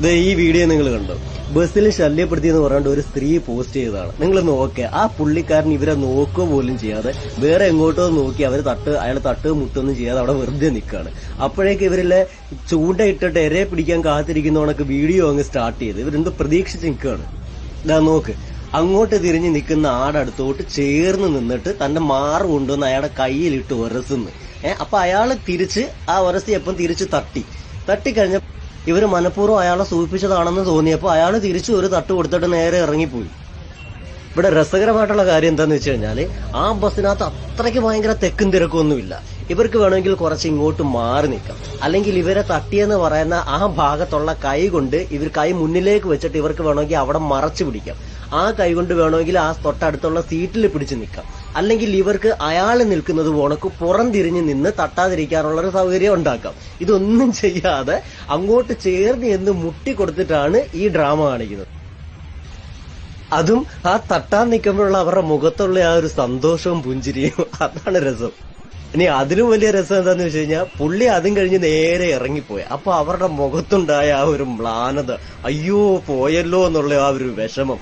ഈ വീഡിയോ നിങ്ങൾ കണ്ടോ? ബസ്സിൽ ശല്യപ്പെടുത്തി എന്ന് പറഞ്ഞുകൊണ്ട് ഒരു സ്ത്രീ പോസ്റ്റ് ചെയ്തതാണ്. നിങ്ങൾ നോക്കുക, ആ പുള്ളിക്കാരൻ ഇവരെ നോക്കുക പോലും ചെയ്യാതെ വേറെ എങ്ങോട്ടോ നോക്കി അയാൾ തട്ട് മുട്ടൊന്നും ചെയ്യാതെ അവിടെ വെറുതെ നിൽക്കുകയാണ്. അപ്പോഴേക്ക് ഇവരിലെ ചൂണ്ടയിട്ടിട്ട് എരയെ പിടിക്കാൻ കാത്തിരിക്കുന്നവണക്ക് വീഡിയോ അങ്ങ് സ്റ്റാർട്ട് ചെയ്ത് ഇവരെന്തോ പ്രതീക്ഷിച്ച് നിൽക്കുകയാണ്. ഇതാ നോക്ക്, അങ്ങോട്ട് തിരിഞ്ഞ് നിൽക്കുന്ന ആടടുത്തോട്ട് ചേർന്ന് നിന്നിട്ട് തന്റെ മാറ് കൊണ്ടുവന്ന് അയാളുടെ കയ്യിലിട്ട് ഉരസുന്നു. അപ്പൊ അയാള് തിരിച്ച് ആ ഉരസിയപ്പം തിരിച്ച് തട്ടിക്കഴിഞ്ഞ ഇവര് മനഃപൂർവ്വം അയാളെ സൂചിപ്പിച്ചതാണെന്ന് തോന്നിയപ്പോ അയാൾ തിരിച്ചു ഒരു തട്ട് കൊടുത്തിട്ട് നേരെ ഇറങ്ങിപ്പോയി. ഇവിടെ രസകരമായിട്ടുള്ള കാര്യം എന്താന്ന് വെച്ച് കഴിഞ്ഞാല് ആ ബസ്സിനകത്ത് അത്രയ്ക്ക് ഭയങ്കര തെക്കും തിരക്കൊന്നുമില്ല. ഇവർക്ക് വേണമെങ്കിൽ കുറച്ച് ഇങ്ങോട്ട് മാറി നിൽക്കാം, അല്ലെങ്കിൽ ഇവരെ തട്ടിയെന്ന് പറയുന്ന ആ ഭാഗത്തുള്ള കൈ കൊണ്ട് കൈ മുന്നിലേക്ക് വെച്ചിട്ട് ഇവർക്ക് വേണമെങ്കിൽ അവിടെ മറച്ചു പിടിക്കാം. ആ കൈ കൊണ്ട് വേണമെങ്കിൽ ആ തൊട്ടടുത്തുള്ള സീറ്റിൽ പിടിച്ച് നിൽക്കാം, അല്ലെങ്കിൽ ഇവർക്ക് അയാൾ നിൽക്കുന്നത് പോണക്ക് പുറം തിരിഞ്ഞ് നിന്ന് തട്ടാതിരിക്കാനുള്ള ഒരു സൗകര്യം ഉണ്ടാക്കാം. ഇതൊന്നും ചെയ്യാതെ അങ്ങോട്ട് ചേർന്ന് എന്ന് മുട്ടി കൊടുത്തിട്ടാണ് ഈ ഡ്രാമ കാണിക്കുന്നത്. അതും ആ തട്ടാൻ നിൽക്കുമ്പോഴുള്ള അവരുടെ മുഖത്തുള്ള ആ ഒരു സന്തോഷവും പുഞ്ചിരിയും, അതാണ് രസം. ഇനി അതിലും വലിയ രസം എന്താന്ന് വെച്ച് കഴിഞ്ഞാൽ പുള്ളി അതും കഴിഞ്ഞ് നേരെ ഇറങ്ങിപ്പോയി. അപ്പൊ അവരുടെ മുഖത്തുണ്ടായ ആ ഒരു മ്ലാനത, അയ്യോ പോയല്ലോ എന്നുള്ള ആ ഒരു വിഷമം,